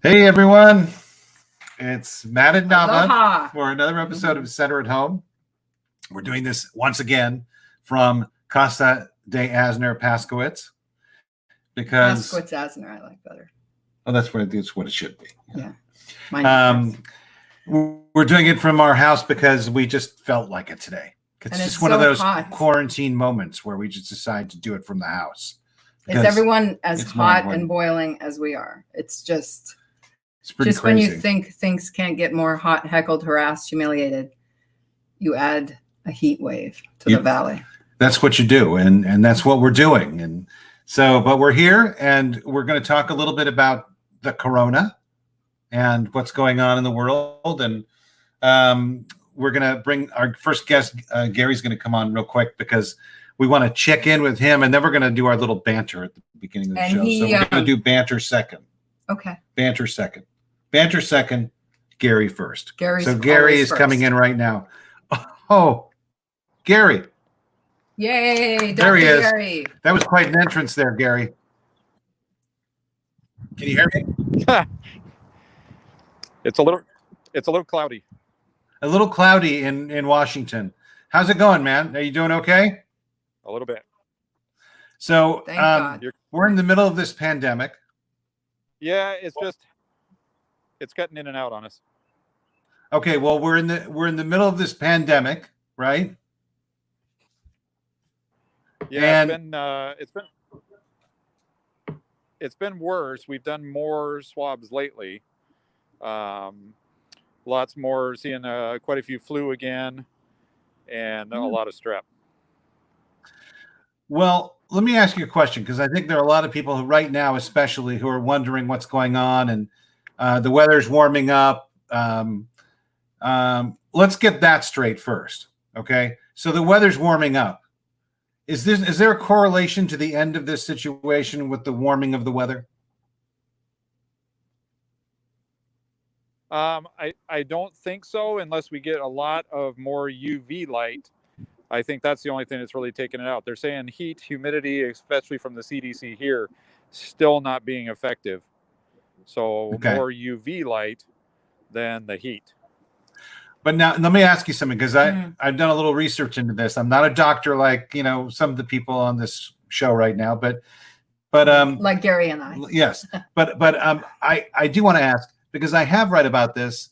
Hey everyone, it's Matt and Nava Aloha. for another episode of Center at Home. We're doing this once again from Casa de Asner Paskowitz because Paskowitz Asner, I like better. oh, that's what it should be. Yeah. Mine We're doing it from our house because we just felt like it today. It's just one of those quarantine moments where we just decide to do it from the house. Is everyone as hot and boiling as we are? It's pretty crazy. When you think things can't get more hot, heckled, harassed, humiliated, you add a heat wave to the valley. That's what you do, and that's what we're doing. And so, but we're here, and we're going to talk a little bit about the corona and what's going on in the world. And we're going to bring our first guest. Gary's going to come on real quick because we want to check in with him, and then we're going to do our little banter at the beginning of the show. So we're going to do banter second. Okay. Banter second. Banter second. Gary first. Gary is coming in right now. Oh, Gary. Yay, Dr. There he is. Gary. That was quite an entrance there, Gary. Can you hear me? It's a little cloudy. A little cloudy in Washington. How's it going, man? Are you doing okay? A little bit. So we're in the middle of this pandemic. Yeah, it's cutting in and out on us. Okay, well, we're in the middle of this pandemic, right? Yeah, it's been worse. We've done more swabs lately. Lots more, seeing quite a few flu again, and a lot of strep. Well, let me ask you a question, because I think there are a lot of people who right now, especially, who are wondering what's going on, and the weather's warming up. Let's get that straight first, okay? So the weather's warming up. Is there a correlation to the end of this situation with the warming of the weather? I don't think so, unless we get a lot of more UV light. I think that's the only thing that's really taking it out. They're saying heat, humidity, especially from the CDC here, still not being effective. So more UV light than the heat. But now let me ask you something, because I've done a little research into this. I'm not a doctor like, some of the people on this show right now, but like Gary and I. Yes. But I do want to ask, because I have read about this,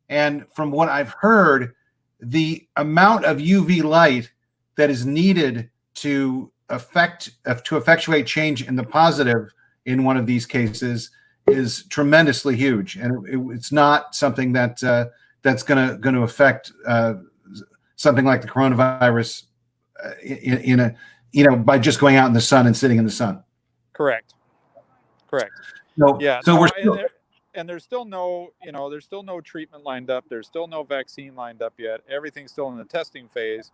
and from what I've heard, the amount of UV light that is needed to effectuate change in the positive in one of these cases is tremendously huge, and it's not something that that's going to affect something like the coronavirus in a by just going out in the sun and sitting in the sun. Correct. No, yeah. So we're and there's still no treatment lined up. There's still no vaccine lined up yet. Everything's still in the testing phase,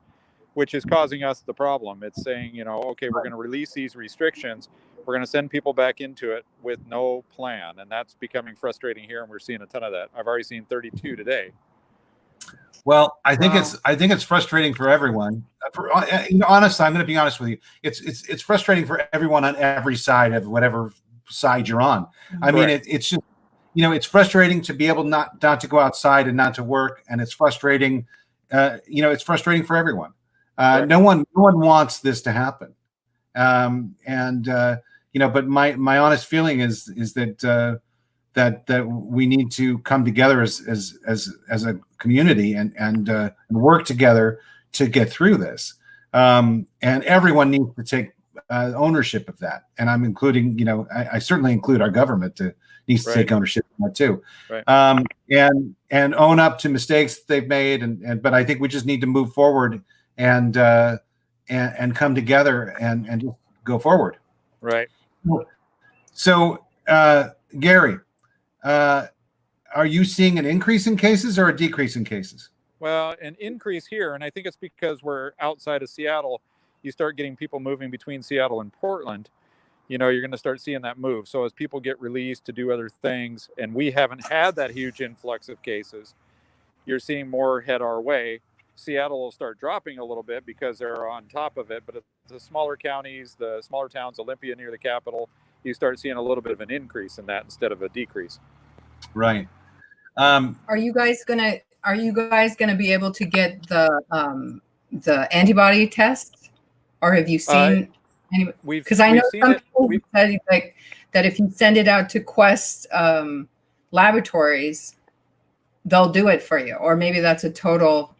which is causing us the problem. It's saying, okay, we're going to release these restrictions. We're going to send people back into it with no plan. And that's becoming frustrating here. And we're seeing a ton of that. I've already seen 32 today. Well, I think it's frustrating for everyone. Honestly, I'm going to be honest with you. It's frustrating for everyone on every side of whatever side you're on. I mean, it's just, it's frustrating to be able not to go outside and not to work, and it's frustrating. It's frustrating for everyone. No one wants this to happen. But my honest feeling is that that we need to come together as a community and work together to get through this. And everyone needs to take ownership of that. And I'm including, I certainly include our government needs to take ownership of that too. Right. And own up to mistakes they've made. But I think we just need to move forward and come together and just go forward. Right. So, Gary, are you seeing an increase in cases or a decrease in cases? Well, an increase here, and I think it's because we're outside of Seattle. You start getting people moving between Seattle and Portland. You're going to start seeing that move. So as people get released to do other things, and we haven't had that huge influx of cases, you're seeing more head our way. Seattle will start dropping a little bit because they're on top of it. But the smaller counties, the smaller towns, Olympia near the capital, you start seeing a little bit of an increase in that instead of a decrease. Right. Are you guys gonna be able to get the antibody test, or have you seen any? Because I know some people said like that if you send it out to Quest laboratories, they'll do it for you, or maybe that's a total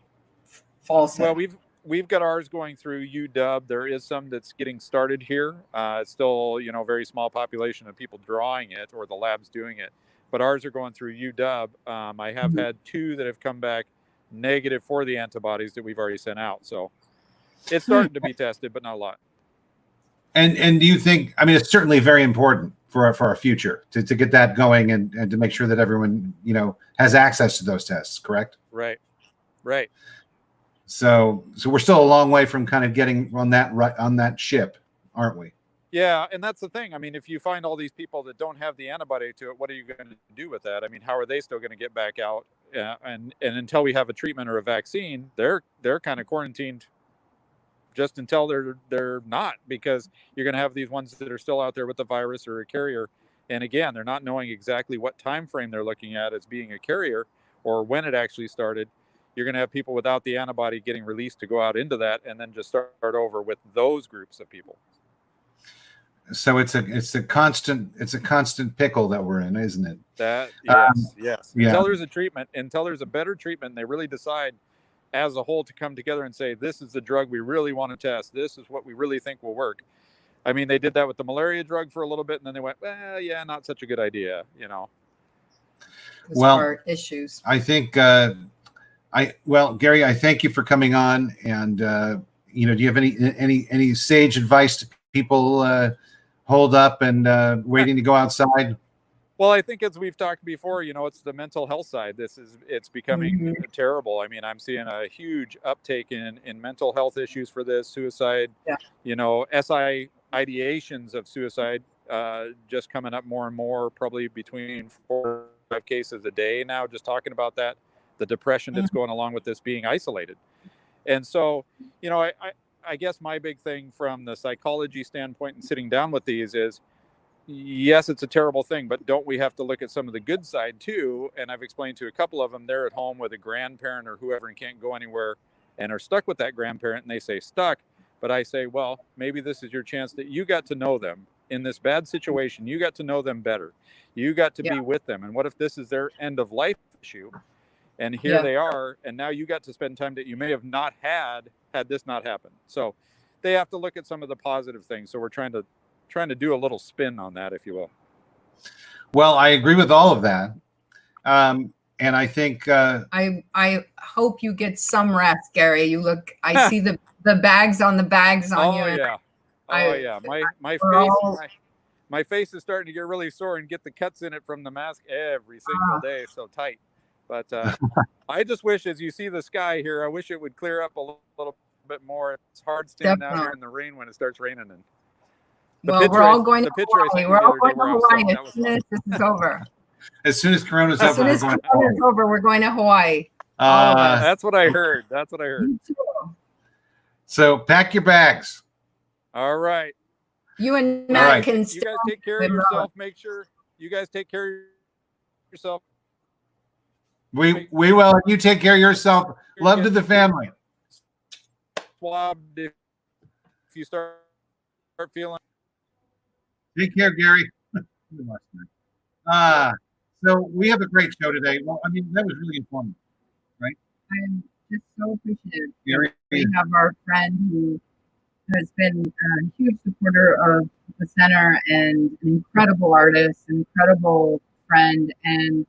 falsehood. Well, we've got ours going through UW. There is some that's getting started here. It's still, very small population of people drawing it or the labs doing it, but ours are going through UW. I have had 2 that have come back negative for the antibodies that we've already sent out. So it's starting to be tested, but not a lot. And do you think, I mean, it's certainly very important for our future to get that going and to make sure that everyone, has access to those tests, correct? Right. So we're still a long way from kind of getting on that ship, aren't we? Yeah, and that's the thing. I mean, if you find all these people that don't have the antibody to it, what are you going to do with that? I mean, how are they still going to get back out? And until we have a treatment or a vaccine, they're kind of quarantined just until they're not, because you're going to have these ones that are still out there with the virus or a carrier. And again, they're not knowing exactly what time frame they're looking at as being a carrier or when it actually started. You're going to have people without the antibody getting released to go out into that and then just start over with those groups of people. So it's a constant pickle that we're in, isn't it? Yes. Until there's a treatment, until there's a better treatment, and they really decide as a whole to come together and say, this is the drug we really want to test. This is what we really think will work. I mean, they did that with the malaria drug for a little bit, and then they went, well, yeah, not such a good idea, Well, issues. I think, Gary, I thank you for coming on. And, do you have any sage advice to people holed up and waiting to go outside? Well, I think as we've talked before, it's the mental health side. It's becoming terrible. I mean, I'm seeing a huge uptake in mental health issues for this, suicide, SI ideations of suicide just coming up more and more, probably between 4 or 5 cases a day now, just talking about that, the depression that's going along with this, being isolated. And so, I guess my big thing from the psychology standpoint and sitting down with these is, yes, it's a terrible thing, but don't we have to look at some of the good side too? And I've explained to a couple of them, they're at home with a grandparent or whoever and can't go anywhere and are stuck with that grandparent, and they say stuck. But I say, well, maybe this is your chance that you got to know them in this bad situation. You got to know them better. You got to be with them. And what if this is their end of life issue? And here they are. And now you got to spend time that you may have not had this not happen. So they have to look at some of the positive things. So we're trying to do a little spin on that, if you will. Well, I agree with all of that. And I think I hope you get some rest, Gary. I see the bags on you. My face is starting to get really sore and get the cuts in it from the mask every single day. So tight. But I just wish, as you see the sky here, I wish it would clear up a little bit more. It's hard standing out here in the rain when it starts raining. And we're all going to Hawaii. We're all going to Hawaii as soon as this is over. As soon as Corona's over, we're going to Hawaii. That's what I heard. So pack your bags. All right. You and Matt can. You guys take care of yourself. Make sure you guys take care of yourself. We will. You take care of yourself. Love to the family. Swab if you start feeling. Take care, Gary. So we have a great show today. Well, I mean, that was really informative, right? I'm just so appreciative. Gary, we have our friend who has been a huge supporter of the center and an incredible artist, incredible friend, and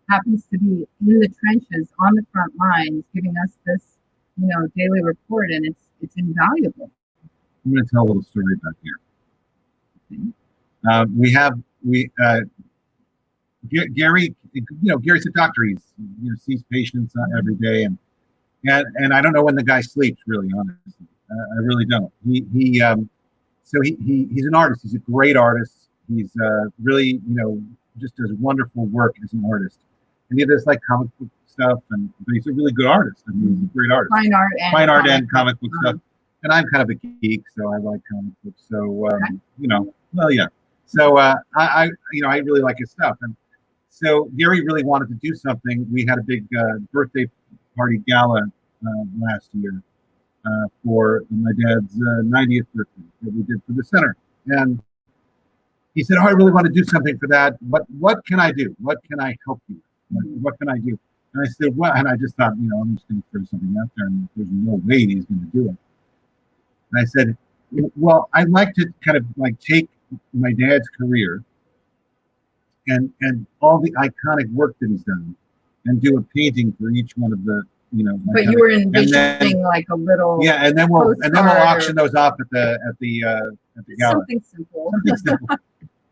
happens to be in the trenches on the front lines, giving us this, daily report, and it's invaluable. I'm going to tell a little story about here. Gary, Gary's a doctor. He sees patients every day, and I don't know when the guy sleeps. Really, honestly, I really don't. He's an artist. He's a great artist. He's really, just does wonderful work as an artist. And he does like comic book stuff, but he's a really good artist. I mean, he's a great artist. Fine art and comic book stuff. And I'm kind of a geek, so I like comic books. So So I really like his stuff. So Gary really wanted to do something. We had a big birthday party gala last year for my dad's 90th birthday that we did for the center. And he said, "Oh, I really want to do something for that. What can I do? What can I help you? What can I do?" And I said, "Well," and I just thought, I'm just going to throw something out there, and there's no way he's going to do it. And I said, "Well, I'd like to kind of like take my dad's career and all the iconic work that he's done, and do a painting for each one of the, But you were envisioning like a little and then we'll auction those off at the gala. Something simple. Something simple."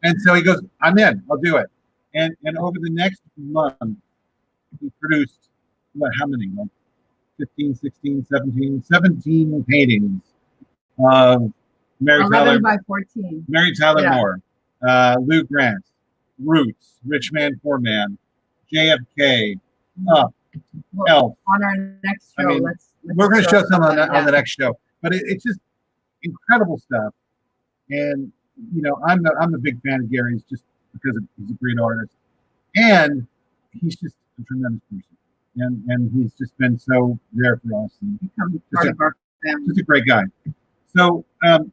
And so he goes, "I'm in. I'll do it." And over the next month, he produced how many? Like 15, 16, 17 paintings of Mary 11 Tyler by 14. Mary Tyler Moore, Lou Grant, Roots, Rich Man, Poor Man, JFK, Up, Elf. On our next show, let's we're going to show some on the next show. But it's just incredible stuff. And I'm a big fan of Gary's just because he's a great artist, and he's just a tremendous person. And he's just been so there for us. And become part of our family. Just a great guy. So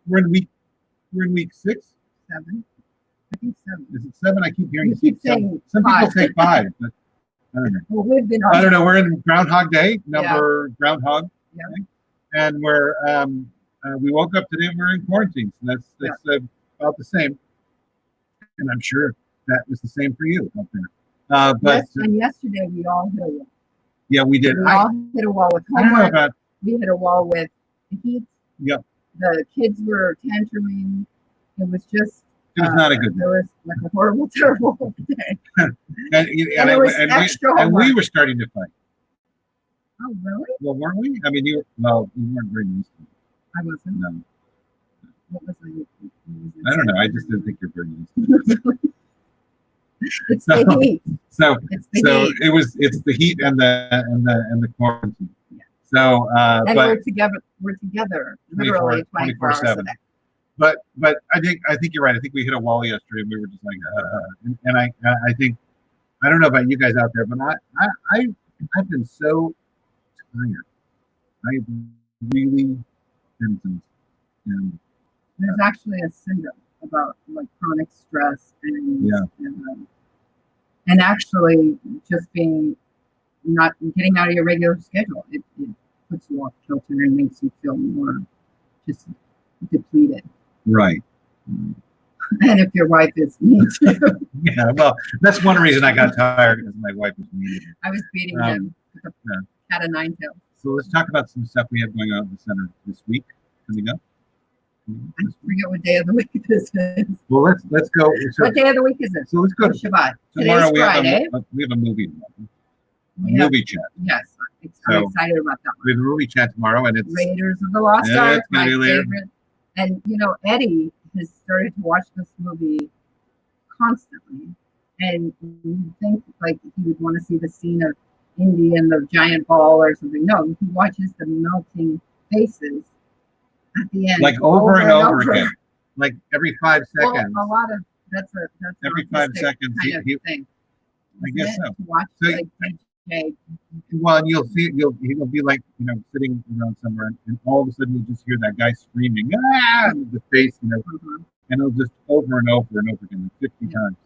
we're in week 6, 7. I think 7. Is it 7? I keep hearing you keep saying some 5. people say 5, but I don't know. Well, we've been I don't know. We're in Groundhog Day, Groundhog, yeah. And we're we woke up today and we're in quarantine. So that's about the same. And I'm sure that was the same for you out there. But and yesterday we all hit a wall. Yeah, we did. We all hit a wall with homework. I don't know about. We hit a wall with the heat. Yep. The kids were tantruming. It was just. It was not a good day. It was like a horrible, terrible day. and we were starting to fight. Oh, really? Well, weren't we? I mean, you weren't very nice to me. I wasn't. No. What was I don't know. I just didn't think you're very nice. It's the heat. So heat. It's the heat and the quarantine. Yeah. So and but we're together literally 24 hours a day. But I think you're right. I think we hit a wall yesterday, and we were just like, and I think I don't know about you guys out there, but I've been so tired. I've really been so, and there's actually a syndrome about like chronic stress and actually just being not getting out of your regular schedule. It puts you off kilter and makes you feel more just depleted. Right. And if your wife is mean too. Yeah, well, that's one reason I got tired, because my wife was mean. I was beating him with a cat of 9 tails. So let's talk about some stuff we have going on at the center this week. Coming up. I forget what day of the week this is. Well, let's go. So, what day of the week is it? So let's go to Shabbat. Tomorrow. Today's Friday. We have a movie. Movie chat. Yes, I'm excited about that one. We have a movie chat tomorrow, and it's Raiders of the Lost Ark, my favorite. And Eddie has started to watch this movie constantly, and you think like he would want to see the scene of Indy and the giant ball or something. No, he watches the melting faces at the end, like over and over again, like every 5 seconds. Well, a lot of that's every 5 seconds. Kind of thing. I guess so. To watch like DJ. Well, and you'll see, he'll be like, sitting around somewhere, and all of a sudden you just hear that guy screaming, and the face, and it'll just over and over and over again, 50 times.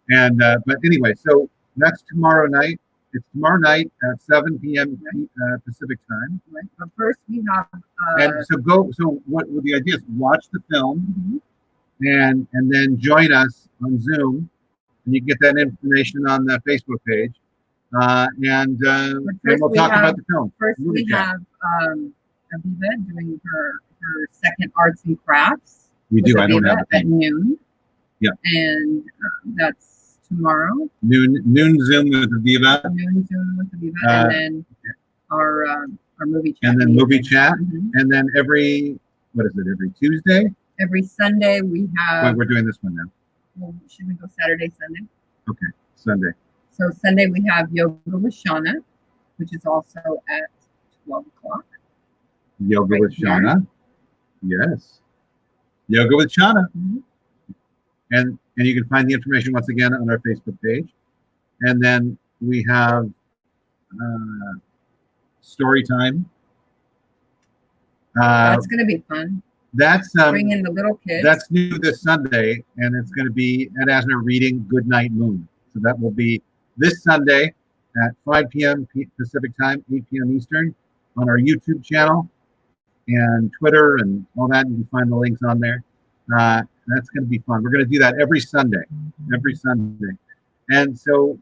And but anyway, so that's tomorrow night. It's tomorrow night at 7 p.m. Pacific time. Right. But first we have. And so what the idea is? Watch the film, and then join us on Zoom, and you get that information on the Facebook page. And we'll talk about the film. First, we have Aviva doing her second arts and crafts. We do. I don't have at noon. Yeah. And that's tomorrow. Noon Zoom with Aviva. Noon Zoom with Aviva, and then our movie chat. And then movie chat, and then every Tuesday. Every Sunday we have. Wait, we're doing this one now. Well, should we go Saturday, Sunday? Okay, Sunday. So Sunday we have Yoga with Shauna, which is also at 12 o'clock. Yoga with Shauna. Yes. Yoga with Shauna. And you can find the information once again on our Facebook page. And then we have story time. That's going to be fun. That's bring in the little kids. That's new this Sunday, and it's going to be at Asner reading Goodnight Moon. So that will be this Sunday at 5 p.m. Pacific time, 8 p.m. Eastern, on our YouTube channel and Twitter and all that. You can find the links on there. That's going to be fun. We're going to do that every Sunday, and so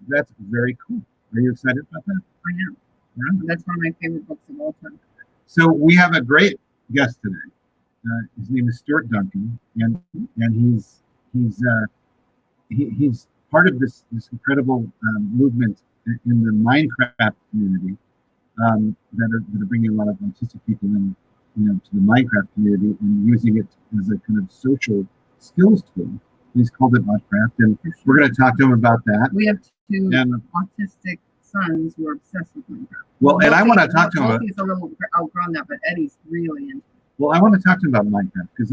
that's very cool. Are you excited about that? I am. Yeah. That's one of my favorite books of all time. So we have a great guest today. His name is Stuart Duncan, and he's part of this incredible movement in the Minecraft community that are bringing a lot of autistic people in, to the Minecraft community and using it as a kind of social skills tool. He's called it Minecraft, and we're going to talk to him about that. We have two autistic sons who are obsessed with Minecraft. Well, and I want to talk to him about. He's a little outgrown that, but Eddie's really into it. Well, I want to talk to him about Minecraft because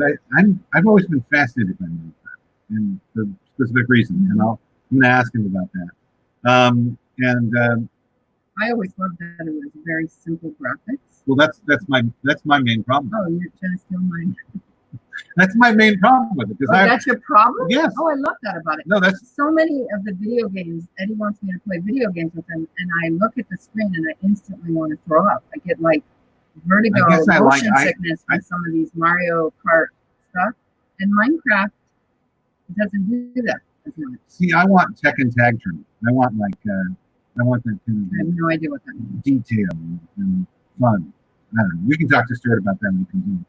I've always been fascinated by Minecraft, and for a specific reason, and I'm going to ask him about that. I always loved that it was very simple graphics. Well, that's my main problem. Oh, you're trying to steal mine. That's my main problem with it. That's your problem? Yes. Oh, I love that about it. No, that's so many of the video games. Eddie wants me to play video games with him, and I look at the screen and I instantly want to throw up. I get like vertigo, motion sickness from some of these Mario Kart stuff. And Minecraft doesn't do that as much. See, I want tech and tag training. I want that kind of. I have no idea what that means. Detail and fun. I don't know. We can talk to Stuart about that when we can do.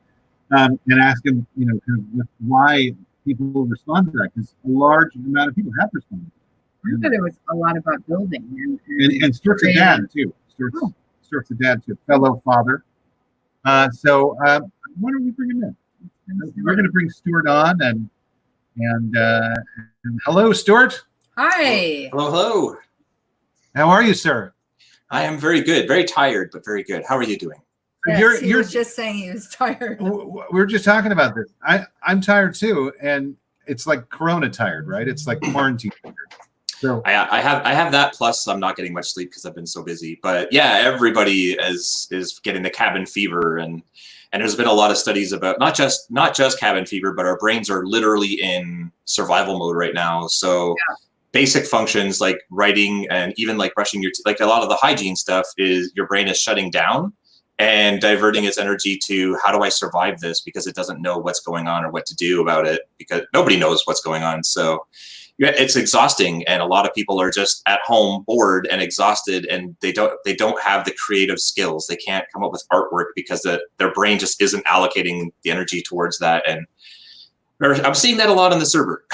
And ask him, kind of why people respond to that, because a large amount of people have responded. I thought it was a lot about building and Stuart's a dad too. Stuart's a dad too, fellow father. So why don't we bring him in? We're going to bring Stuart on, and hello, Stuart. Hi. Hello. How are you, sir? I am very good. Very tired, but very good. How are you doing? Yes, you're just saying he was tired. We were just talking about this. I'm tired too, and it's like Corona tired, right? It's like quarantine tired. So I have that, plus I'm not getting much sleep because I've been so busy. But yeah, everybody is getting the cabin fever, and there's been a lot of studies about not just cabin fever, but our brains are literally in survival mode right now. So basic functions like writing and even like brushing your teeth, like a lot of the hygiene stuff, is your brain is shutting down and diverting its energy to how do I survive this, because it doesn't know what's going on or what to do about it, because nobody knows what's going on. So it's exhausting, and a lot of people are just at home bored and exhausted, and they don't have the creative skills. They can't come up with artwork because their brain just isn't allocating the energy towards that. And I'm seeing that a lot on the server.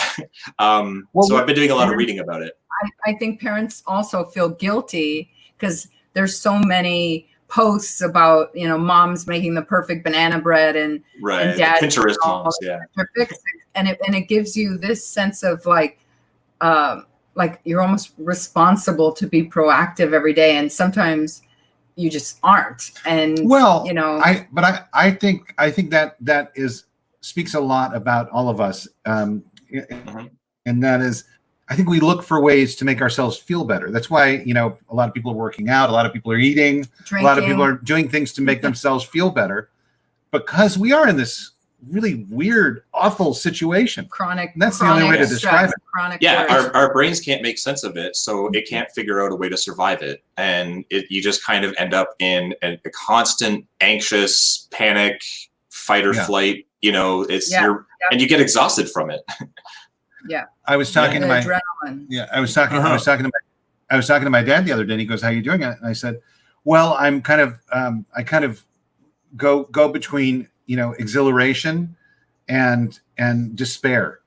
So I've been doing a lot of reading about it. I think parents also feel guilty because there's so many posts about moms making the perfect banana bread and dad Pinterest moms, and it gives you this sense of like you're almost responsible to be proactive every day, and sometimes you just aren't. And I think that speaks a lot about all of us, and that is, I think we look for ways to make ourselves feel better. That's why, a lot of people are working out, a lot of people are eating, drinking. A lot of people are doing things to make themselves feel better, because we are in this really weird, awful situation. That's the only way to describe it. Our brains can't make sense of it, so it can't figure out a way to survive it. And you just kind of end up in a constant anxious panic, fight or flight. And you get exhausted from it. Yeah. I was talking to my adrenaline. Yeah, I was talking to my dad the other day, and he goes, "How are you doing?" And I said, "Well, I'm kind of I kind of go between, exhilaration and despair."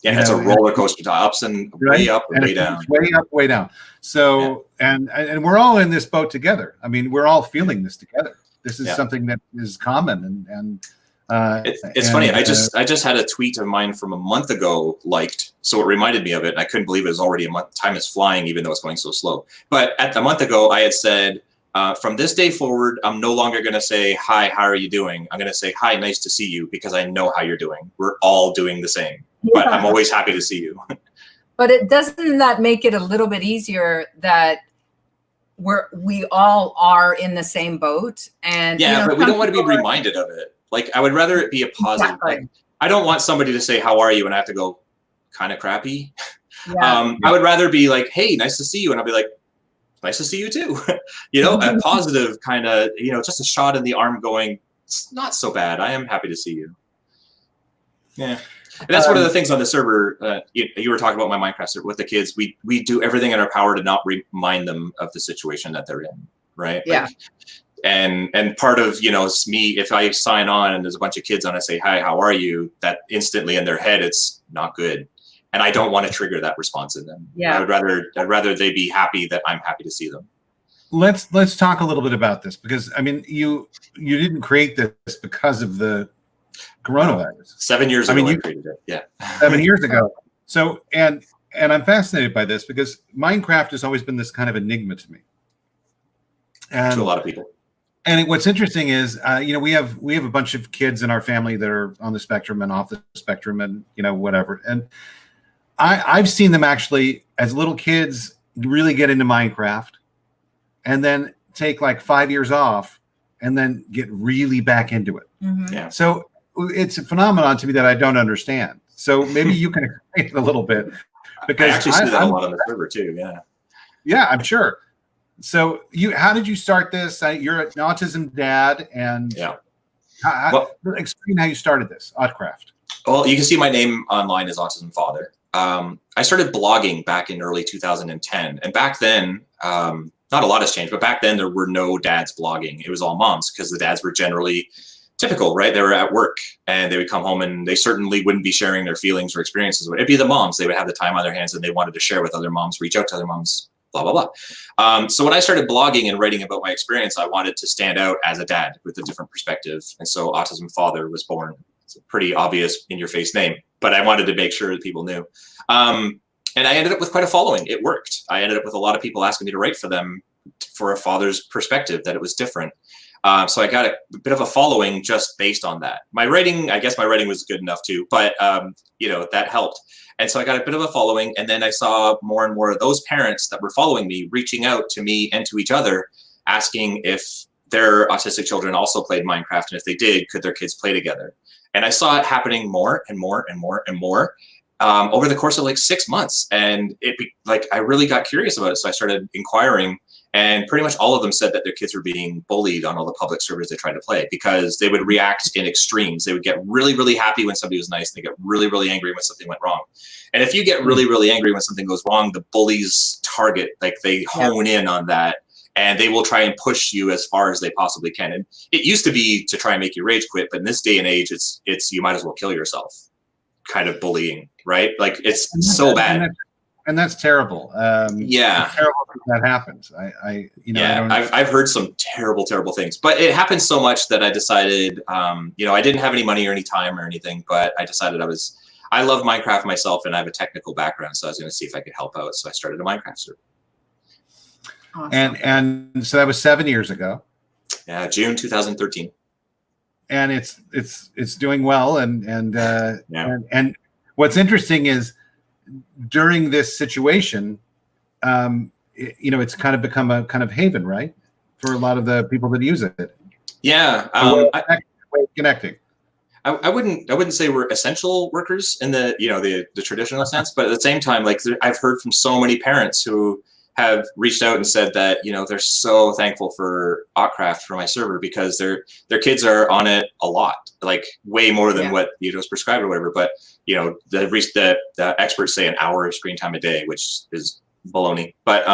Yeah, it's a roller coaster to ups and way up and way down. Way up, way down. So and we're all in this boat together. I mean, we're all feeling this together. This is something that is common, and it's funny. I just had a tweet of mine from a month ago liked, so it reminded me of it. And I couldn't believe it was already a month. Time is flying, even though it's going so slow. But at a month ago, I had said, from this day forward, I'm no longer going to say, "Hi, how are you doing?" I'm going to say, "Hi, nice to see you," because I know how you're doing. We're all doing the same, but I'm always happy to see you. But doesn't that make it a little bit easier that we all are in the same boat? And yeah, but we don't want to be reminded of it. Like, I would rather it be a positive. Exactly. Like, I don't want somebody to say, "How are you?" and I have to go, kind of crappy. Yeah. I would rather be like, "Hey, nice to see you," and I'll be like, "Nice to see you too." A positive kind of, just a shot in the arm going, "It's not so bad. I am happy to see you." Yeah. And that's one of the things on the server. You were talking about my Minecraft server with the kids. We do everything in our power to not remind them of the situation that they're in, right? Yeah. Like, and part of me, if I sign on and there's a bunch of kids on, I say, "Hi, how are you?" That instantly in their head, it's not good, and I don't want to trigger that response in them. Yeah. I'd rather they be happy that I'm happy to see them. Let's talk a little bit about this, because I mean, you didn't create this because of the coronavirus. 7 years ago, I created it. Yeah. 7 years ago. So, and I'm fascinated by this because Minecraft has always been this kind of enigma to me. And to a lot of people. And what's interesting is, we have a bunch of kids in our family that are on the spectrum and off the spectrum, and whatever. And I've seen them actually as little kids really get into Minecraft, and then take like 5 years off, and then get really back into it. Mm-hmm. Yeah. So it's a phenomenon to me that I don't understand. So maybe you can explain it a little bit, because I actually see that a lot on the server too. Yeah. Yeah, I'm sure. So how did you start this? You're an autism dad, and explain how you started this, Oddcraft. Well, you can see my name online as Autism Father. I started blogging back in early 2010, and back then, not a lot has changed, but back then there were no dads blogging. It was all moms, because the dads were generally typical, right? They were at work, and they would come home, and they certainly wouldn't be sharing their feelings or experiences. It'd be the moms. They would have the time on their hands, and they wanted to share with other moms, reach out to other moms, blah, blah, blah. So when I started blogging and writing about my experience, I wanted to stand out as a dad with a different perspective. And so Autism Father was born. It's a pretty obvious in-your-face name, but I wanted to make sure that people knew. And I ended up with quite a following. It worked. I ended up with a lot of people asking me to write for them for a father's perspective, that it was different. So I got a bit of a following just based on that. I guess my writing was good enough too, but that helped. And so I got a bit of a following, and then I saw more and more of those parents that were following me reaching out to me and to each other, asking if their autistic children also played Minecraft, and if they did, could their kids play together? And I saw it happening more and more and more and more over the course of like 6 months. And I really got curious about it. So I started inquiring, and pretty much all of them said that their kids were being bullied on all the public servers they tried to play, because they would react in extremes. They would get really, really happy when somebody was nice. They get really, really angry when something went wrong. And if you get really, really angry when something goes wrong, the bullies target, they hone in on that, and they will try and push you as far as they possibly can. And it used to be to try and make you rage quit, but in this day and age, it's you might as well kill yourself kind of bullying, right? Like, it's so bad. And that's terrible. Yeah, it's terrible that happens. I've heard some terrible, terrible things, but it happened so much that I decided, I didn't have any money or any time or anything, but I decided I love Minecraft myself, and I have a technical background, so I was going to see if I could help out. So I started a Minecraft server. Awesome. And so that was 7 years ago. Yeah, June 2013. And it's doing well, and what's interesting is, during this situation, it's kind of become a kind of haven, right, for a lot of the people that use it. Yeah, connecting. I wouldn't say we're essential workers in the traditional sense, but at the same time, I've heard from so many parents who have reached out and said that they're so thankful for Oddcraft, for my server, because their kids are on it a lot, like way more than what is prescribed or whatever. But the experts say an hour of screen time a day, which is baloney. But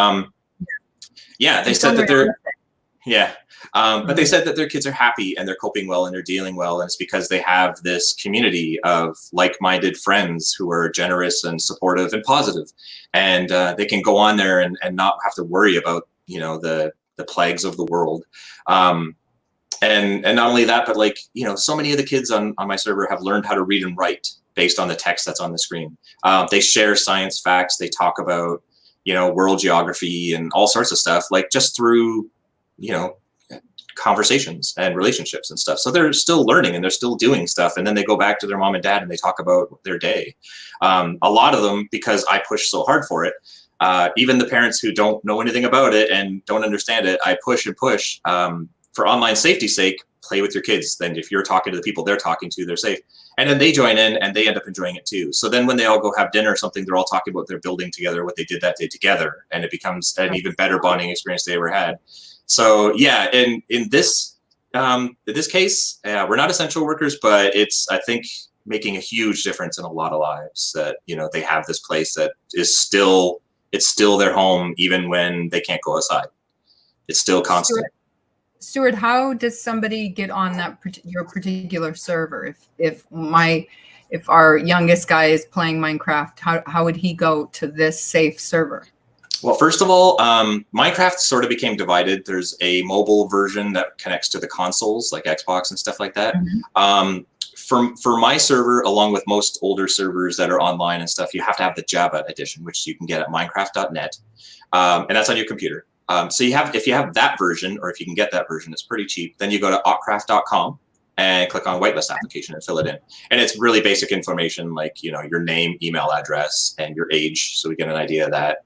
they said that but they said that their kids are happy and they're coping well and they're dealing well, and it's because they have this community of like-minded friends who are generous and supportive and positive, and they can go on there and not have to worry about the plagues of the world. And not only that, but so many of the kids on my server have learned how to read and write based on the text that's on the screen. They share science facts. They talk about world geography and all sorts of stuff, just through conversations and relationships and stuff. So they're still learning and they're still doing stuff. And then they go back to their mom and dad and they talk about their day. A lot of them, because I push so hard for it, even the parents who don't know anything about it and don't understand it, I push and push for online safety's sake. Play with your kids. Then if you're talking to the people they're talking to, they're safe. And then they join in and they end up enjoying it too. So then when they all go have dinner or something, they're all talking about their building together, what they did that day together. And it becomes an even better bonding experience they ever had. So yeah, in this case, we're not essential workers, but it's, I think, making a huge difference in a lot of lives that, you know, they have this place that is still, it's still their home, even when they can't go outside. It's still constant. Stuart, how does somebody get on that your particular server? If our youngest guy is playing Minecraft, how would he go to this safe server? Well, first of all, Minecraft sort of became divided. There's a mobile version that connects to the consoles like Xbox and stuff like that. For my server, along with most older servers that are online and stuff, you have to have the Java edition, which you can get at minecraft.net, and that's on your computer. So if you have that version, or if you can get that version, it's pretty cheap. Then you go to otcraft.com and click on whitelist application and fill it in. And it's really basic information like, you know, your name, email address, and your age, so we get an idea of that.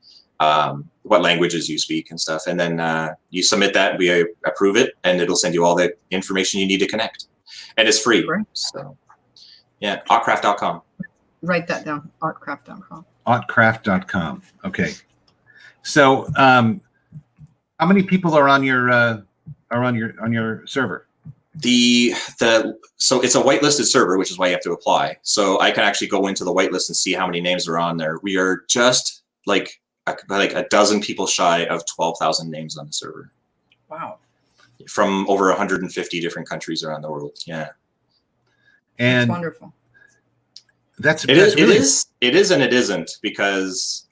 What languages you speak and stuff. And then you submit that, we approve it, and it'll send you all the information you need to connect. And it's free. Right. So yeah, otcraft.com. Write that down, otcraft.com. Otcraft.com. Okay. So how many people are on your server? So it's a whitelisted server, which is why you have to apply. So I can actually go into the whitelist and see how many names are on there. We are just like a dozen people shy of 12,000 names on the server. Wow. From over 150 different countries around the world. Yeah. And that's wonderful. It is and it isn't, because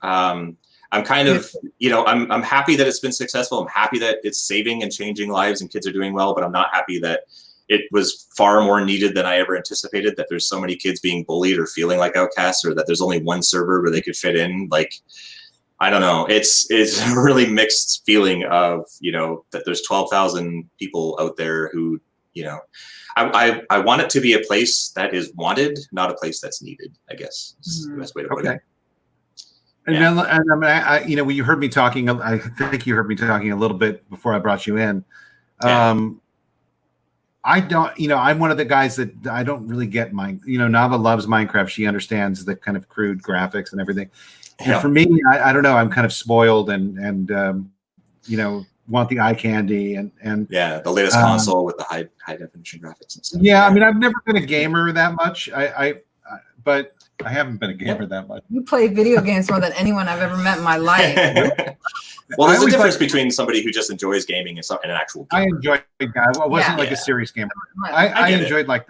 I'm kind of, you know, I'm happy that it's been successful. I'm happy that it's saving and changing lives and kids are doing well, but I'm not happy that it was far more needed than I ever anticipated, that there's so many kids being bullied or feeling like outcasts, or that there's only one server where they could fit in. Like, I don't know. It's a really mixed feeling of, you know, that there's 12,000 people out there who, you know, I want it to be a place that is wanted, not a place that's needed, I guess. Is the best way to put it. And then, and you know, you heard me talking, I think you heard me talking a little bit before I brought you in. I don't, you know, I'm one of the guys that I don't really get you know, Nava loves Minecraft. She understands the kind of crude graphics and everything. And for me, I don't know, I'm kind of spoiled and you know, want the eye candy and yeah, the latest console with the high definition graphics and stuff. Yeah, I mean, I've never been a gamer that much. But I haven't been a gamer that much. You play video games more than anyone I've ever met in my life. Well, there's a difference between somebody who just enjoys gaming and an actual gamer. I enjoyed it. I wasn't like a serious gamer. I enjoyed like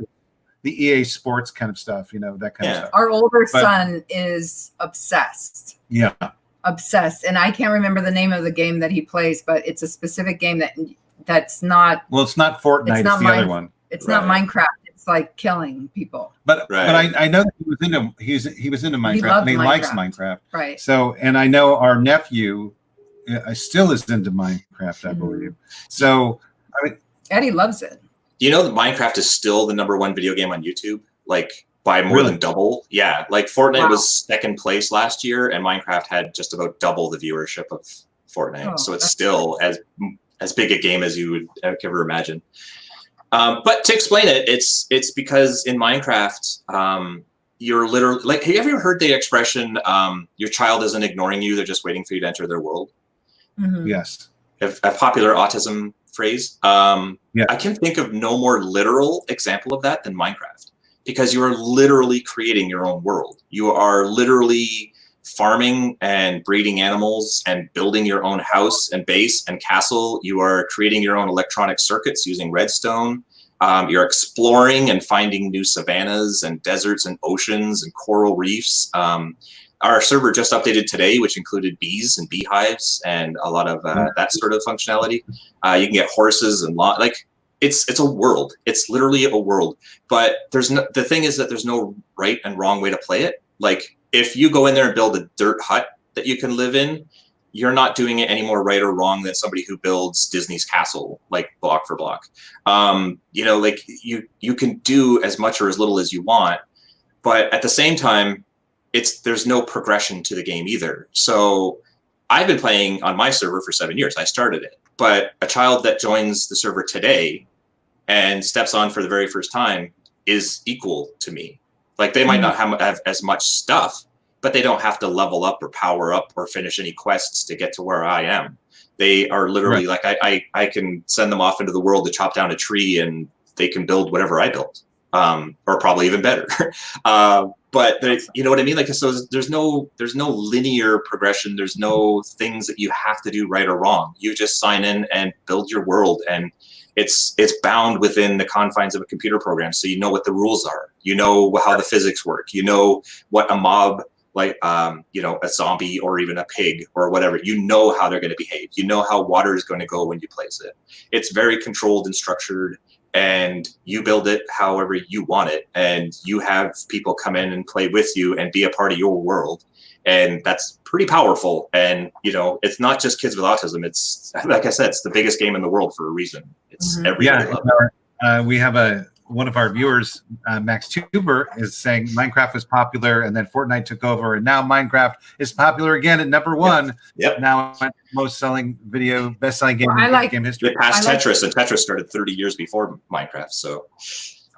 the EA Sports kind of stuff, you know, that kind of stuff. Our older son is obsessed. Yeah. Obsessed. And I can't remember the name of the game that he plays, but it's a specific game that's not. Well, it's not Fortnite. It's the other one. It's not Minecraft. It's like killing people. But I know that he was into Minecraft and he likes Minecraft. Right. So, and I know our nephew still is into Minecraft, I believe. So, I mean, Eddie loves it. You know that Minecraft is still the #1 video game on YouTube, like by more than double. Yeah, like Fortnite was second place last year, and Minecraft had just about double the viewership of Fortnite. So it's still as big a game as you would ever imagine. But to explain it, it's because in Minecraft, you're literally like, have you ever heard the expression, your child isn't ignoring you, they're just waiting for you to enter their world? Yes. A popular autism phrase. I can think of no more literal example of that than Minecraft, because you are literally creating your own world. You are literally farming and breeding animals and building your own house and base and castle. You are creating your own electronic circuits using redstone. You're exploring and finding new savannas and deserts and oceans and coral reefs. Our server just updated today, which included bees and beehives and a lot of that sort of functionality. You can get horses and like it's a world. It's literally a world. But the thing is that there's no right and wrong way to play it. Like if you go in there and build a dirt hut that you can live in, you're not doing it any more right or wrong than somebody who builds Disney's castle, like block for block. You know, like you can do as much or as little as you want, but at the same time, there's no progression to the game either. So I've been playing on my server for 7 years. I started it, but a child that joins the server today and steps on for the very first time is equal to me. Like they might not have as much stuff, but they don't have to level up or power up or finish any quests to get to where I am. They are literally like, I can send them off into the world to chop down a tree and they can build whatever I built, or probably even better. But you know what I mean? Like, so there's no linear progression. There's no things that you have to do right or wrong. You just sign in and build your world, and it's bound within the confines of a computer program. So you know what the rules are. You know how the physics work. You know what a mob, like you know, a zombie or even a pig or whatever, you know how they're going to behave. You know how water is going to go when you place it. It's very controlled and structured, and you build it however you want it, and you have people come in and play with you and be a part of your world, and that's pretty powerful. And you know, it's not just kids with autism. It's, like I said, it's the biggest game in the world for a reason. It's everybody loves it. We have one of our viewers, Max Tuber, is saying Minecraft was popular and then Fortnite took over, and now Minecraft is popular again at number one. Yep. Now best selling game in game history. It passed Tetris, and Tetris started 30 years before Minecraft. So,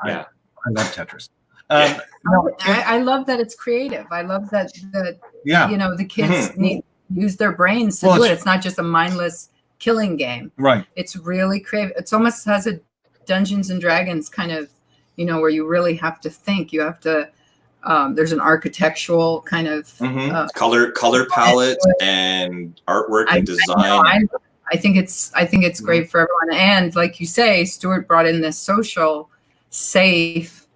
yeah, I love Tetris. I love that it's creative. I love that you know, the kids need to use their brains to do it. It's not just a mindless killing game. Right. It's really creative. It's almost has a Dungeons and Dragons kind of, you know, where you really have to think. You have to. There's an architectural kind of color palette and artwork and design. I think it's great for everyone. And like you say, Stuart brought in this social, safe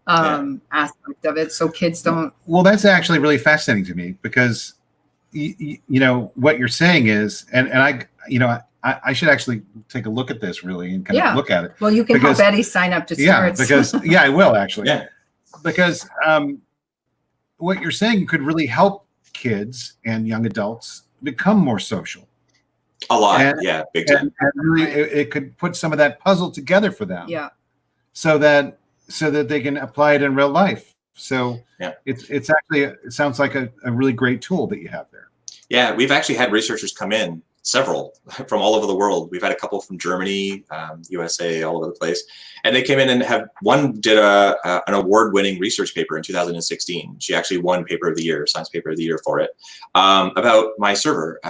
aspect of it, so kids don't. Well, that's actually really fascinating to me, because you know what you're saying is, and I should actually take a look at this really and kind of look at it. Well, you can help Eddie sign up to Stuart's. I will actually. Yeah. Because what you're saying could really help kids and young adults become more social. A lot, big time. And really, it could put some of that puzzle together for them. Yeah. So that they can apply it in real life. So it's actually it sounds like a really great tool that you have there. Yeah, we've actually had researchers come in, several from all over the world. We've had a couple from Germany, USA, all over the place. And they came in and one did an award-winning research paper in 2016. She actually won Paper of the Year, Science Paper of the Year for it, about my server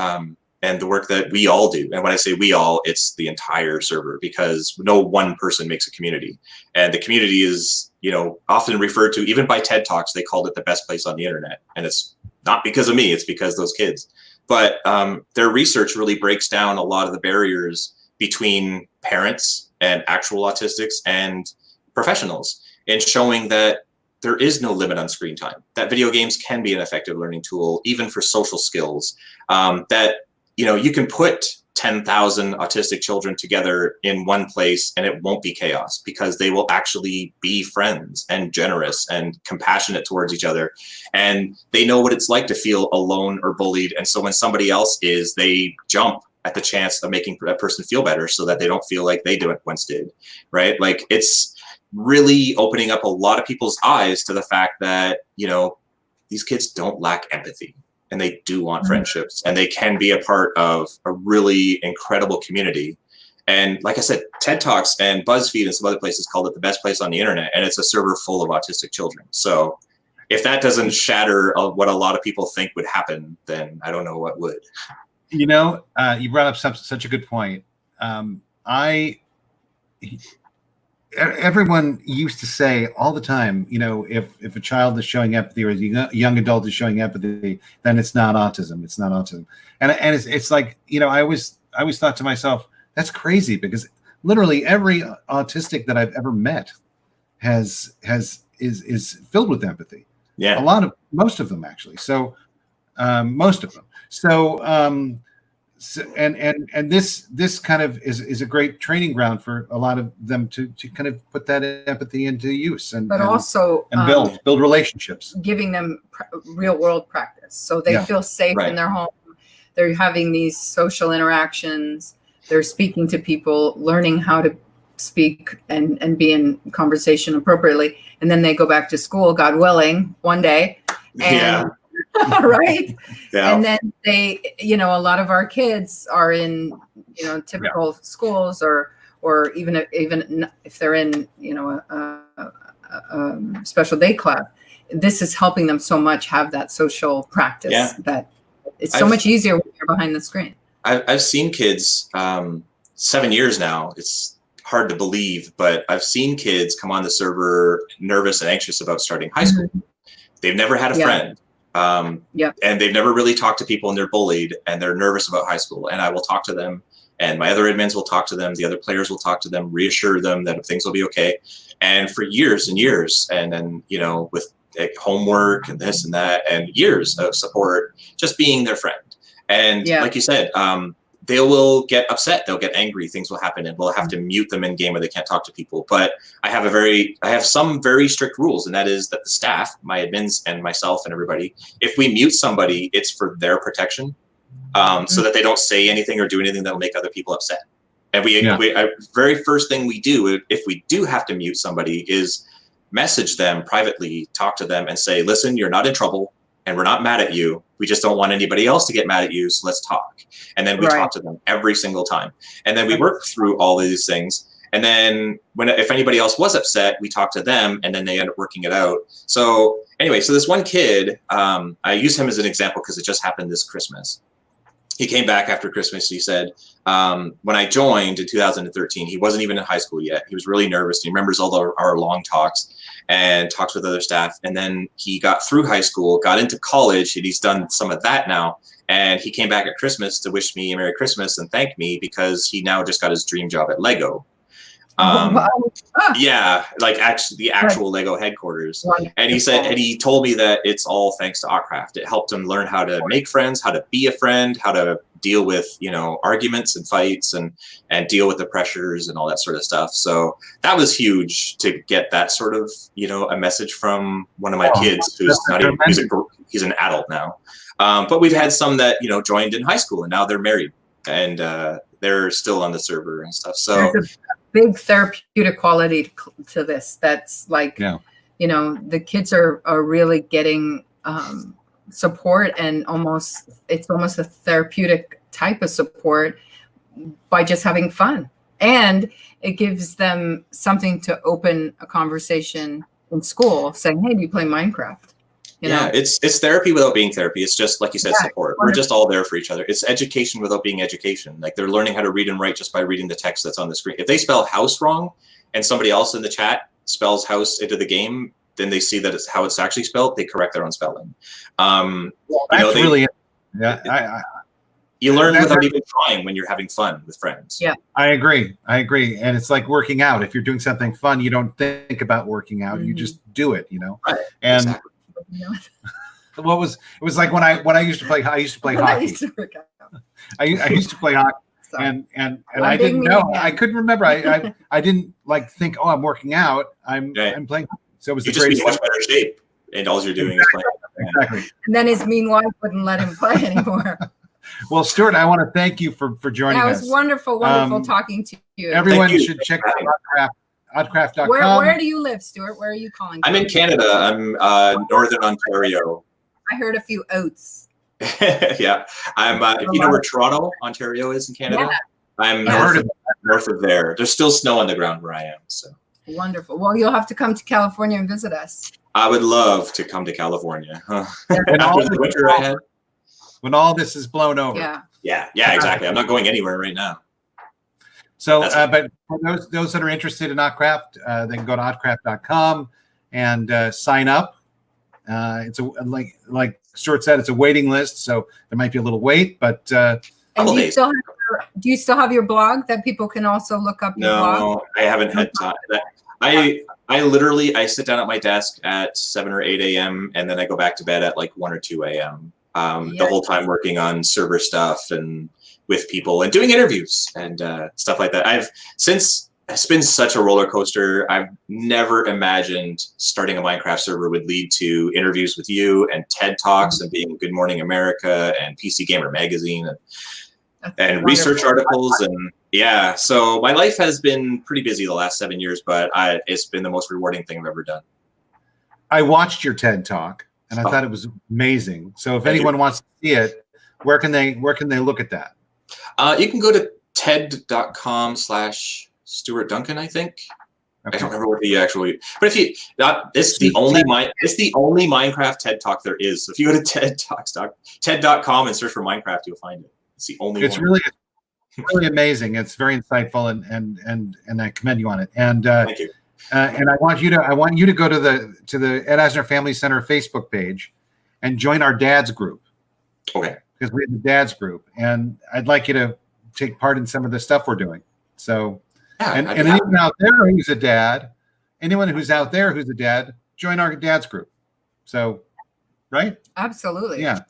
and the work that we all do. And when I say we all, it's the entire server, because no one person makes a community. And the community is, you know, often referred to, even by TED Talks, they called it the best place on the internet. And it's not because of me, it's because those kids. But their research really breaks down a lot of the barriers between parents and actual autistics and professionals, in showing that there is no limit on screen time, that video games can be an effective learning tool, even for social skills, that, you know, you can put 10,000 autistic children together in one place and it won't be chaos, because they will actually be friends and generous and compassionate towards each other. And they know what it's like to feel alone or bullied. And so when somebody else is, they jump at the chance of making that person feel better, so that they don't feel like they once did, right? Like, it's really opening up a lot of people's eyes to the fact that, you know, these kids don't lack empathy. And they do want friendships, and they can be a part of a really incredible community. And like I said, TED Talks and BuzzFeed and some other places called it the best place on the internet, and it's a server full of autistic children. So if that doesn't shatter what a lot of people think would happen, then I don't know what would. You know, you brought up such a good point. Everyone used to say all the time, you know, if a child is showing empathy or a young adult is showing empathy, then it's not autism. It's not autism. And it's like, you know, I always thought to myself, that's crazy, because literally every autistic that I've ever met is filled with empathy. Yeah. Most of them actually. So most of them. So and this kind of is a great training ground for a lot of them to kind of put that empathy into use, but also build relationships, giving them real world practice, so they feel safe in their home. they're having these social interactions. They're speaking to people, learning how to speak and be in conversation appropriately. And then they go back to school, God willing, one day. And, right. Yeah. And then they, you know, a lot of our kids are in, you know, typical schools or even if they're in, you know, a special day class, this is helping them so much have that social practice that it's so much easier when you're behind the screen. I've seen kids, 7 years now. It's hard to believe, but I've seen kids come on the server nervous and anxious about starting high school. They've never had a friend. And they've never really talked to people, and they're bullied, and they're nervous about high school. And I will talk to them, and my other admins will talk to them. The other players will talk to them, reassure them that things will be okay. And for years and years, and then, you know, with homework and this and that, and years of support, just being their friend. And like you said, they will get upset, they'll get angry, things will happen, and we'll have to mute them in game where they can't talk to people. But I have some very strict rules, and that is that the staff, my admins and myself and everybody, if we mute somebody, it's for their protection, so that they don't say anything or do anything that'll make other people upset. And very first thing we do, if we do have to mute somebody, is message them privately, talk to them and say, listen, you're not in trouble, and we're not mad at you. We just don't want anybody else to get mad at you, so let's talk. And then we talk to them every single time. And then we work through all of these things. And then if anybody else was upset, we talk to them, and then they end up working it out. So anyway, so this one kid, I use him as an example because it just happened this Christmas. He came back after Christmas. He said, when I joined in 2013, he wasn't even in high school yet. He was really nervous. He remembers all our long talks and talks with other staff. And then he got through high school, got into college, and he's done some of that now. And he came back at Christmas to wish me a Merry Christmas and thank me because he now just got his dream job at Lego. Yeah, like the actual Lego headquarters. And he said, and he told me that it's all thanks to Otcraft. It helped him learn how to make friends, how to be a friend, how to deal with, you know, arguments and fights and deal with the pressures and all that sort of stuff. So that was huge to get that sort of, you know, a message from one of my kids who's not even, he's an adult now. But we've had some that, you know, joined in high school and now they're married and they're still on the server and stuff. So big therapeutic quality to this. That's like, you know, the kids are really getting support, and it's almost a therapeutic type of support by just having fun. And it gives them something to open a conversation in school saying, hey, do you play Minecraft? You know? It's therapy without being therapy. It's just, like you said, support. We're just all there for each other. It's education without being education. Like they're learning how to read and write just by reading the text that's on the screen. If they spell house wrong and somebody else in the chat spells house into the game, then they see that it's how it's actually spelled. They correct their own spelling. You learn without even trying when you're having fun with friends. Yeah, I agree. And it's like working out. If you're doing something fun, you don't think about working out. You just do it, you know. Right. And exactly. it was like when I used to play hockey. I used to play hockey, and I didn't know. I couldn't remember. I didn't like think, oh, I'm working out. I'm playing. So it was you just be in much better shape, and all you're doing is playing. Exactly. And then his mean wife wouldn't let him play anymore. Well, Stuart, I want to thank you for joining us. That was wonderful talking to you. Everyone should check out Oddcraft.com. Where do you live, Stuart? Where are you calling from? I'm in Canada. I'm Northern Ontario. I heard a few oats. Yeah. I'm if you know where Toronto, Ontario is in Canada, I'm north of there. There's still snow on the ground where I am. So wonderful. Well, you'll have to come to California and visit us. I would love to come to California. After the winter I had. When all this is blown over. Yeah, exactly. I'm not going anywhere right now. So, but for those that are interested in Oddcraft, they can go to oddcraft.com and sign up. It's like Stuart said, it's a waiting list, so there might be a little wait, but and do you still have your blog that people can also look up your blog? No, I haven't had time. I literally sit down at my desk at 7 or 8 a.m. and then I go back to bed at like 1 or 2 a.m. The whole time working on server stuff and with people and doing interviews and stuff like that. Since it's been such a roller coaster. I've never imagined starting a Minecraft server would lead to interviews with you and TED Talks and being Good Morning America and PC Gamer Magazine and research articles. And yeah, so my life has been pretty busy the last 7 years, but it's been the most rewarding thing I've ever done. I watched your TED Talk and I thought it was amazing. So if anyone wants to see it, where can they look at that? You can go to TED.com/Stuart Duncan, I think. Okay. I don't remember what the actual, but if you, it's the only Minecraft TED Talk there is. So if you go to TED.com and search for Minecraft, you'll find it. It's the only. It's one. really amazing. It's very insightful, and I commend you on it. And thank you. And I want you to go to the Ed Asner Family Center Facebook page and join our dads group. Okay. Because we have the dads group, and I'd like you to take part in some of the stuff we're doing. So, yeah, and anyone out there who's a dad, join our dads group. So, right? Absolutely. Yeah.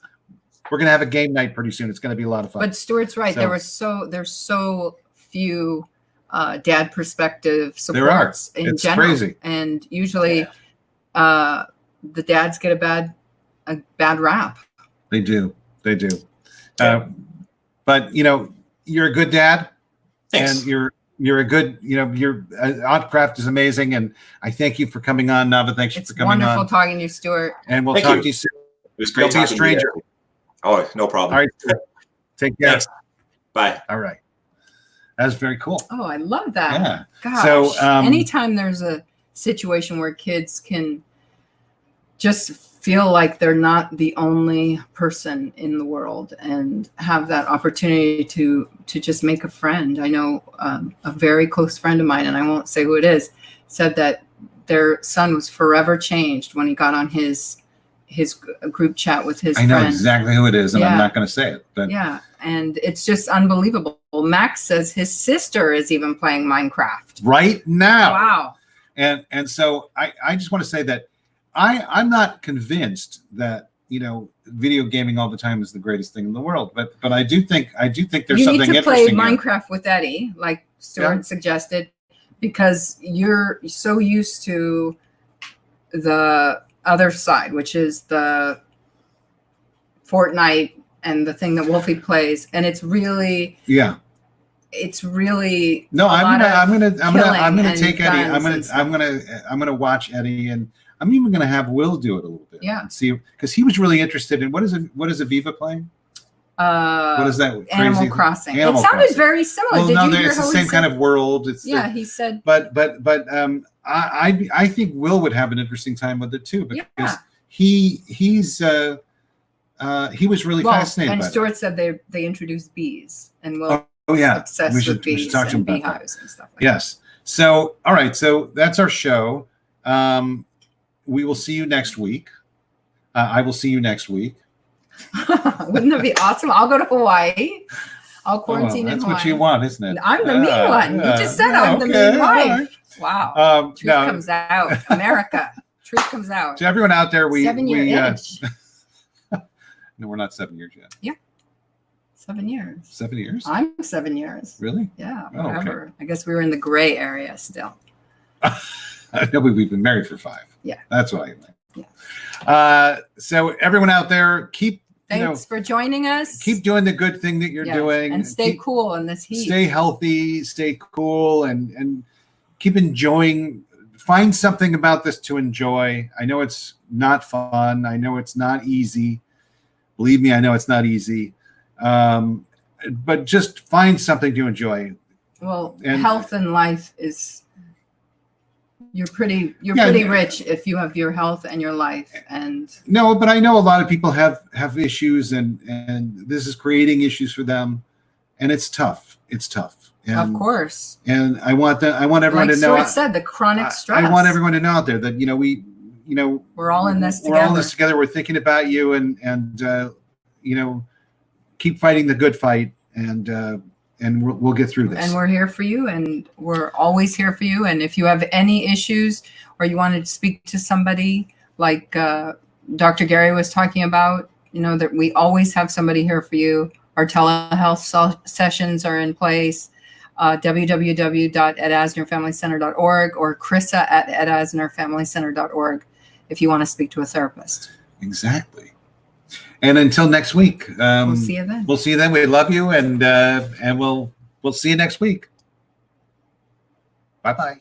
We're going to have a game night pretty soon. It's going to be a lot of fun. But Stuart's right. There's so few dad perspective supports in general. Crazy. And usually the dads get a bad rap. They do. But you're a good dad. Thanks. And you're a good, your Oddcraft is amazing. And I thank you for coming on, Nava. Thanks for coming on. It's wonderful talking to you, Stuart. And we'll talk to you soon. It was great talking to you. Don't be a stranger. Oh, no problem. All right. Take care. Thanks. Bye. All right. That's very cool. Oh, I love that. Yeah. Gosh. So anytime there's a situation where kids can just feel like they're not the only person in the world and have that opportunity to just make a friend. I know a very close friend of mine, and I won't say who it is, said that their son was forever changed when he got on his group chat with his friend. I know exactly who it is, and I'm not going to say it. But yeah, and it's just unbelievable. Max says his sister is even playing Minecraft right now. Wow. And so I just want to say that I'm not convinced that video gaming all the time is the greatest thing in the world, but I do think there's something interesting. You need to play Minecraft with Eddie, like Stuart suggested, because you're so used to the other side, which is the Fortnite and the thing that Wolfie plays, and it's really no. I'm gonna take Eddie. I'm gonna watch Eddie, and I'm even gonna have Will do it a little bit. Yeah, and see, because he was really interested in what is Aviva playing. What is that? Animal Crossing. It sounded very similar. Well, no, it's the same kind of world. It's he said. But I think Will would have an interesting time with it too, because he was really fascinated. And by Stuart said they introduced bees, and Will obsessed with bees and beehives and stuff like that. Yes. So all right, so that's our show. We will see you next week. I will see you next week. Wouldn't that be awesome? I'll go to Hawaii. I'll quarantine in Hawaii. That's what you want, isn't it? I'm the mean one. You just said I'm the mean wife. Right. Wow. Truth comes out. America. Truth comes out. To everyone out there, 7 year age. No, we're not 7 years yet. Yeah. 7 years. 7 years? I'm 7 years. Really? Yeah. Whatever. Okay. I guess we were in the gray area still. No, we've been married for 5. Yeah. That's what I meant. Yeah. So everyone out there, thanks for joining us. Keep doing the good thing that you're doing. And stay cool in this heat. Stay healthy, stay cool, and keep enjoying. Find something about this to enjoy. I know it's not fun. I know it's not easy. Believe me, I know it's not easy. But just find something to enjoy. Well, health and life is... You're pretty rich if you have your health and your life. And no, but I know a lot of people have issues, and this is creating issues for them, and it's tough. It's tough. And, of course. And I want everyone to know. Like Stuart said, the chronic stress. I want everyone to know out there that we're all in this together. We're all in this together. We're thinking about you, and keep fighting the good fight, and we'll get through this. And we're here for you, and we're always here for you. And if you have any issues or you wanted to speak to somebody like Dr. Gary was talking about, that we always have somebody here for you. Our telehealth sessions are in place. www.edasnerfamilycenter.org or Krissa@edasnerfamilycenter.org if you want to speak to a therapist. Exactly. And until next week, we'll see you then. We'll see you then. We love you, and we'll see you next week. Bye-bye.